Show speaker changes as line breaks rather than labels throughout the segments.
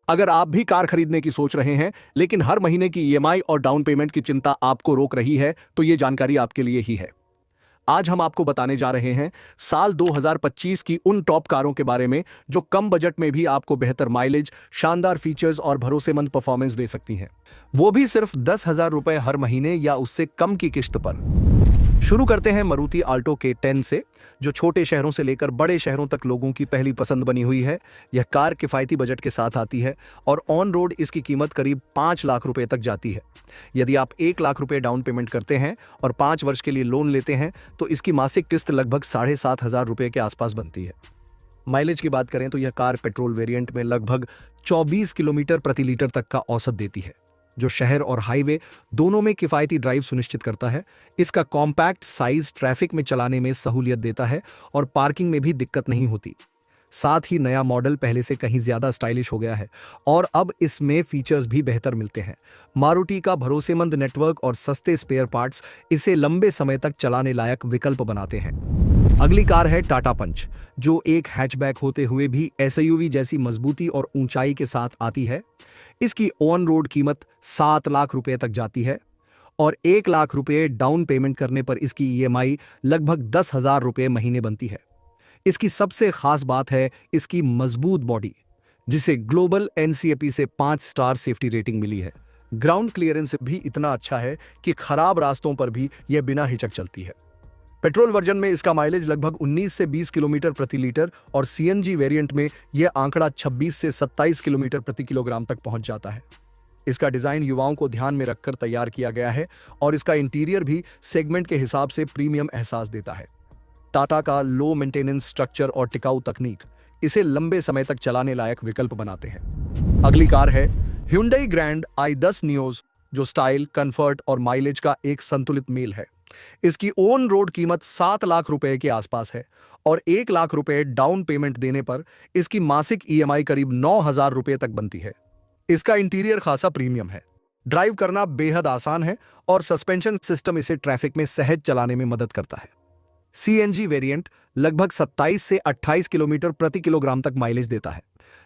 अगर आप भी कार खरीदने की सोच रहे हैं लेकिन हर महीने की ईएमआई और डाउन पेमेंट की चिंता आपको रोक रही है, तो ये जानकारी आपके लिए ही है। आज हम आपको बताने जा रहे हैं साल 2025 की उन टॉप कारों के बारे में जो कम बजट में भी आपको बेहतर माइलेज, शानदार फीचर्स और भरोसेमंद परफॉर्मेंस दे सकती हैं, वो भी सिर्फ 10,000 रुपए हर महीने या उससे कम की किस्त पर। शुरू करते हैं मारुति आल्टो K10 से, जो छोटे शहरों से लेकर बड़े शहरों तक लोगों की पहली पसंद बनी हुई है। यह कार किफ़ायती बजट के साथ आती है और ऑन रोड इसकी कीमत करीब 5 लाख रुपए तक जाती है। यदि आप 1 लाख रुपए डाउन पेमेंट करते हैं और 5 वर्ष के लिए लोन लेते हैं तो इसकी मासिक किस्त लगभग 7,500 रुपए के आसपास बनती है। माइलेज की बात करें तो यह कार पेट्रोल वेरिएंट में लगभग 24 किलोमीटर प्रति लीटर तक का औसत देती है, जो शहर और हाईवे दोनों में किफ़ायती ड्राइव सुनिश्चित करता है। इसका कॉम्पैक्ट साइज ट्रैफिक में चलाने में सहूलियत देता है और पार्किंग में भी दिक्कत नहीं होती। साथ ही नया मॉडल पहले से कहीं ज़्यादा स्टाइलिश हो गया है और अब इसमें फीचर्स भी बेहतर मिलते हैं। मारुति का भरोसेमंद नेटवर्क और सस्ते स्पेयर पार्ट्स इसे लंबे समय तक चलाने लायक विकल्प बनाते हैं। अगली कार है टाटा पंच, जो एक हैचबैक होते हुए भी एसयूवी जैसी मजबूती और ऊंचाई के साथ आती है। इसकी ऑन रोड कीमत 7 लाख रुपए तक जाती है और 1 लाख रुपए डाउन पेमेंट करने पर इसकी ईएमआई लगभग 10,000 रुपए महीने बनती है। इसकी सबसे खास बात है इसकी मजबूत बॉडी, जिसे ग्लोबल एनसीएपी से 5 स्टार सेफ्टी रेटिंग मिली है। ग्राउंड क्लियरेंस भी इतना अच्छा है कि खराब रास्तों पर भी यह बिना हिचक चलती है। पेट्रोल वर्जन में इसका माइलेज लगभग 19 से 20 किलोमीटर प्रति लीटर और सीएनजी वेरिएंट में यह आंकड़ा 26 से 27 किलोमीटर प्रति किलोग्राम तक पहुंच जाता है। इसका डिजाइन युवाओं को ध्यान में रखकर तैयार किया गया है और इसका इंटीरियर भी सेगमेंट के हिसाब से प्रीमियम एहसास देता है। टाटा का लो मेंटेनेंस स्ट्रक्चर और टिकाऊ तकनीक इसे लंबे समय तक चलाने लायक विकल्प बनाते हैं। अगली कार है Hyundai ग्रैंड i10 नियोज, जो स्टाइल, कंफर्ट और माइलेज का एक संतुलित मेल है। इसकी ऑन रोड कीमत 7 लाख रुपए के आसपास है और 1 लाख रुपए डाउन पेमेंट देने पर इसकी मासिक ईएमआई करीब 9,000 रुपए तक बनती है। इसका इंटीरियर खासा प्रीमियम है, ड्राइव करना बेहद आसान है और सस्पेंशन सिस्टम इसे ट्रैफिक में सहज चलाने में मदद करता है। सीएनजी वेरिएंट लगभग 27 से 28 किलोमीटर प्रति किलोग्राम तक माइलेज देता है,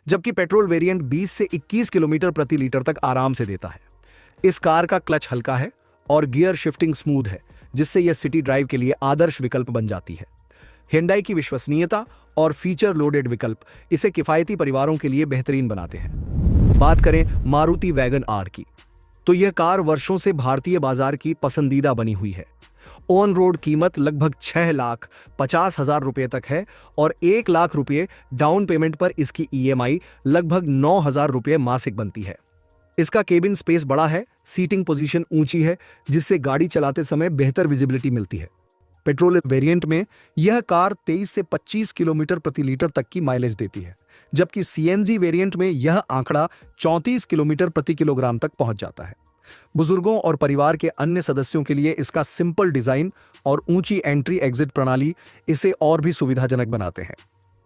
जबकि पेट्रोल वेरिएंट 20 से 21 किलोमीटर प्रति लीटर तक आराम से देता है। इस कार का क्लच हल्का है और गियर शिफ्टिंग स्मूथ है, जिससे यह सिटी ड्राइव के लिए आदर्श विकल्प बन जाती है। Hyundai की विश्वसनीयता और फीचर लोडेड विकल्प इसे किफायती परिवारों के लिए बेहतरीन बनाते हैं। बात करें मारुति वैगन आर की, तो यह कार वर्षों से भारतीय बाजार की पसंदीदा बनी हुई है। ऑन रोड कीमत लगभग 6,50,000 रुपए तक है और 1 लाख रुपए डाउन पेमेंट पर इसकी ईएमआई लगभग 9,000 रुपए मासिक बनती है। इसका केबिन स्पेस बड़ा है, सीटिंग पोजीशन ऊंची है, जिससे गाड़ी चलाते समय बेहतर विजिबिलिटी मिलती है। पेट्रोल वेरिएंट में यह कार 23 से 25 किलोमीटर प्रति लीटर तक की माइलेज देती है, जबकि सीएनजी वेरिएंट में यह आंकड़ा 34 किलोमीटर प्रति किलोग्राम तक पहुंच जाता है। बुजुर्गों और परिवार के अन्य सदस्यों के लिए इसका सिंपल डिजाइन और ऊंची एंट्री एग्जिट प्रणाली इसे और भी सुविधाजनक बनाते हैं।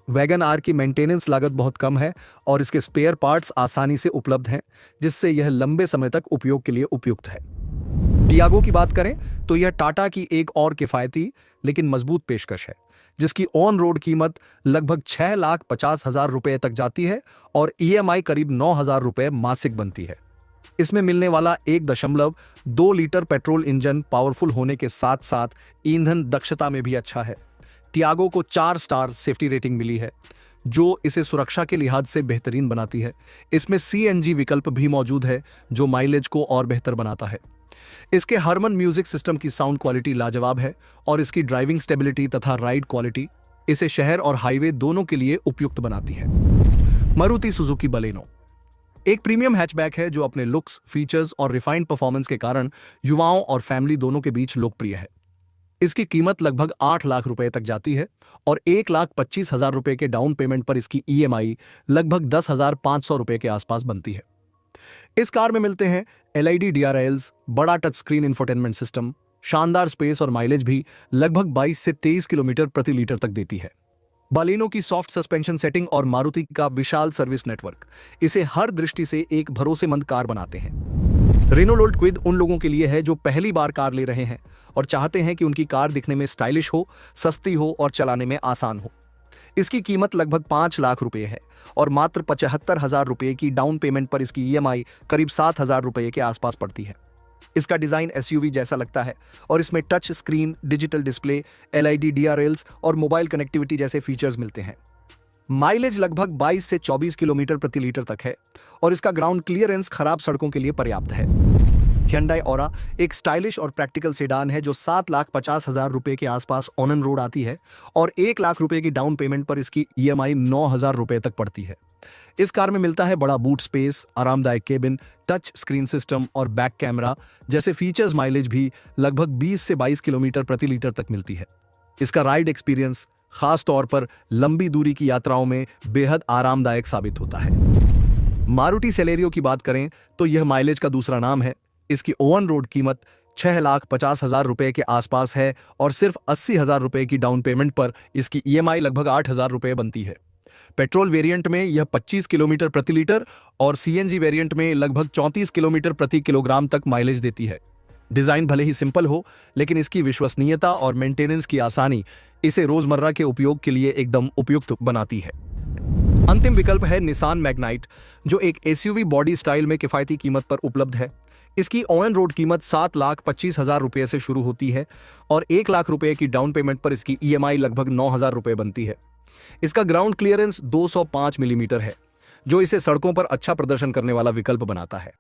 वैगन आर की मेंटेनेंस लागत बहुत कम है और इसके स्पेयर पार्ट्स आसानी से उपलब्ध हैं, जिससे यह लंबे समय तक उपयोग के लिए उपयुक्त है। टियागो की बात करें तो यह टाटा की एक और किफायती लेकिन मजबूत पेशकश है, जिसकी ऑन रोड कीमत लगभग 6,50,000 रुपए तक जाती है और ईएमआई करीब 9,000 रुपए मासिक बनती है। इसमें मिलने वाला 1.2 लीटर पेट्रोल इंजन पावरफुल होने के साथ साथ ईंधन दक्षता में भी अच्छा है। टियागो को 4 स्टार सेफ्टी रेटिंग मिली है, जो इसे सुरक्षा के लिहाज से बेहतरीन बनाती है। इसमें सीएनजी विकल्प भी मौजूद है, जो माइलेज को और बेहतर बनाता है। इसके हरमन म्यूजिक सिस्टम की साउंड क्वालिटी लाजवाब है और इसकी ड्राइविंग स्टेबिलिटी तथा राइड क्वालिटी इसे शहर और हाईवे दोनों के लिए उपयुक्त बनाती है। मारुति सुजुकी बलेनो एक प्रीमियम हैचबैक है, जो अपने लुक्स, फीचर्स और रिफाइंड परफॉर्मेंस के कारण युवाओं और फैमिली दोनों के बीच लोकप्रिय है। इसकी कीमत लगभग 8 लाख रुपए तक जाती है और 1,25,000 रुपए के डाउन पेमेंट पर इसकी ईएमआई लगभग 10,500 रुपए के आसपास बनती है। इस कार में मिलते हैं एलईडी डीआरएल्स, बड़ा टच स्क्रीन इंफोटेनमेंट सिस्टम, शानदार स्पेस और माइलेज भी लगभग 22 से 23 किलोमीटर प्रति लीटर तक देती है। बालिनो की सॉफ्ट सस्पेंशन सेटिंग और मारुति का विशाल सर्विस नेटवर्क इसे हर दृष्टि से एक भरोसेमंद कार बनाते हैं। रेनोल्ट क्विड उन लोगों के लिए है जो पहली बार कार ले रहे हैं और चाहते हैं कि उनकी कार दिखने में स्टाइलिश हो, सस्ती हो और चलाने में आसान हो। इसकी कीमत लगभग 5 लाख रुपए है और मात्र 75,000 रुपए की डाउन पेमेंट पर इसकी ईएमआई करीब 7,000 रुपए के आसपास पड़ती है। इसका डिजाइन एसयूवी जैसा लगता है और इसमें touch screen, digital display, LED DRLs और मोबाइल कनेक्टिविटी जैसे फीचर्स मिलते हैं। माइलेज लगभग 22 से 24 किलोमीटर प्रति लीटर तक है और इसका ग्राउंड क्लियरेंस खराब सड़कों के लिए पर्याप्त है। Hyundai Aura एक स्टाइलिश और प्रैक्टिकल सेडान है जो 7,50,000 रुपए के आसपास ऑन रोड आती है और 1 लाख रुपए की डाउन पेमेंट पर इसकी ईएमआई 9,000 रुपए तक पड़ती है। इस कार में मिलता है बड़ा बूट स्पेस, आरामदायक केबिन, टच स्क्रीन सिस्टम और बैक कैमरा जैसे फीचर्स। माइलेज भी लगभग 20 से 22 किलोमीटर प्रति लीटर तक मिलती है। इसका राइड एक्सपीरियंस खास तौर पर लंबी दूरी की यात्राओं में बेहद आरामदायक साबित होता है। मारुति सेलेरियो की बात करें तो यह माइलेज का दूसरा नाम है। इसकी ऑन रोड कीमत 6,50,000 रुपए के आसपास है और सिर्फ 80,000 रुपए की डाउन पेमेंट पर इसकी ईएमआई लगभग 8,000 रुपए बनती है। पेट्रोल वेरिएंट में यह 25 किलोमीटर प्रति लीटर और सीएनजी वेरिएंट में लगभग 34 किलोमीटर प्रति किलोग्राम तक माइलेज देती है। डिजाइन भले ही सिंपल हो, लेकिन इसकी विश्वसनीयता और मेंटेनेंस की आसानी इसे रोजमर्रा के उपयोग के लिए एकदम उपयुक्त बनाती है। अंतिम विकल्प है निसान मैग्नाइट, जो एक एसयूवी बॉडी स्टाइल में किफायती कीमत पर उपलब्ध है। इसकी ऑन रोड कीमत 7,25,000 रुपए से शुरू होती है और 1 लाख रुपए की डाउन पेमेंट पर इसकी ईएमआई लगभग 9,000 रुपए बनती है। इसका ग्राउंड क्लियरेंस 205 मिलीमीटर है, जो इसे सड़कों पर अच्छा प्रदर्शन करने वाला विकल्प बनाता है।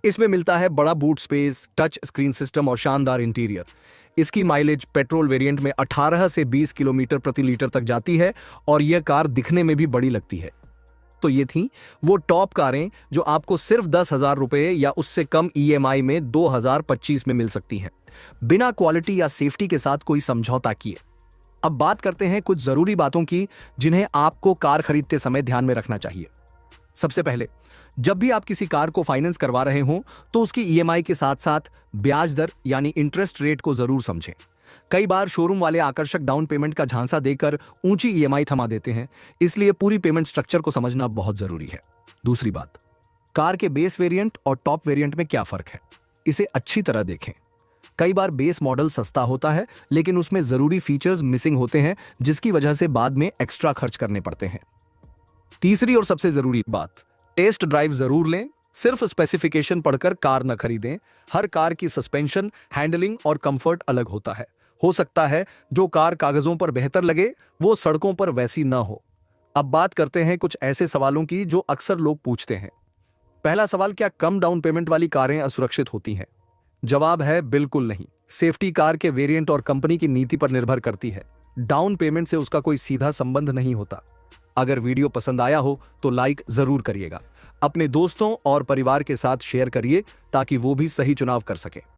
इसमें मिलता है बड़ा boot space, touch screen system और शानदार इंटीरियर। इसकी माइलेज पेट्रोल वेरिएंट में 18 से 20 किलोमीटर प्रति लीटर तक जाती है और यह कार दिखने में भी बड़ी लगती है। तो ये थी वो टॉप कारें जो आपको सिर्फ 10,000 रुपए या उससे कम ईएमआई में 2025 में मिल सकती हैं, बिना क्वालिटी या सेफ्टी के साथ कोई समझौता किए। अब बात करते हैं कुछ जरूरी बातों की जिन्हें आपको कार खरीदते समय ध्यान में रखना चाहिए। सबसे पहले, जब भी आप किसी कार को फाइनेंस करवा रहे हो तो उसकी ईएमआई के साथ साथ ब्याज दर यानी इंटरेस्ट रेट को जरूर समझें। कई बार शोरूम वाले आकर्षक डाउन पेमेंट का झांसा देकर ऊंची ईएमआई थमा देते हैं, इसलिए पूरी पेमेंट स्ट्रक्चर को समझना बहुत जरूरी है। दूसरी बात, कार के बेस वेरिएंट और टॉप वेरिएंट में क्या फर्क है, इसे अच्छी तरह देखें। कई बार बेस मॉडल सस्ता होता है लेकिन उसमें जरूरी फीचर्स मिसिंग होते हैं, जिसकी वजह से बाद में एक्स्ट्रा खर्च करने पड़ते हैं। तीसरी और सबसे जरूरी बात, टेस्ट ड्राइव जरूर लें। सिर्फ स्पेसिफिकेशन पढ़कर कार न खरीदें। हर कार की सस्पेंशन, हैंडलिंग और कंफर्ट अलग होता है। हो सकता है जो कार कागजों पर बेहतर लगे वो सड़कों पर वैसी न हो। अब बात करते हैं कुछ ऐसे सवालों की जो अक्सर लोग पूछते हैं। पहला सवाल, क्या कम डाउन पेमेंट वाली कारें असुरक्षित होती हैं? जवाब है बिल्कुल नहीं। सेफ्टी कार के वेरिएंट और कंपनी की नीति पर निर्भर करती है। डाउन पेमेंट से उसका कोई सीधा संबंध नहीं होता। अगर वीडियो पसंद आया हो तो लाइक जरूर करिएगा। अपने दोस्तों और परिवार के साथ शेयर करिए ताकि वो भी सही चुनाव कर सके।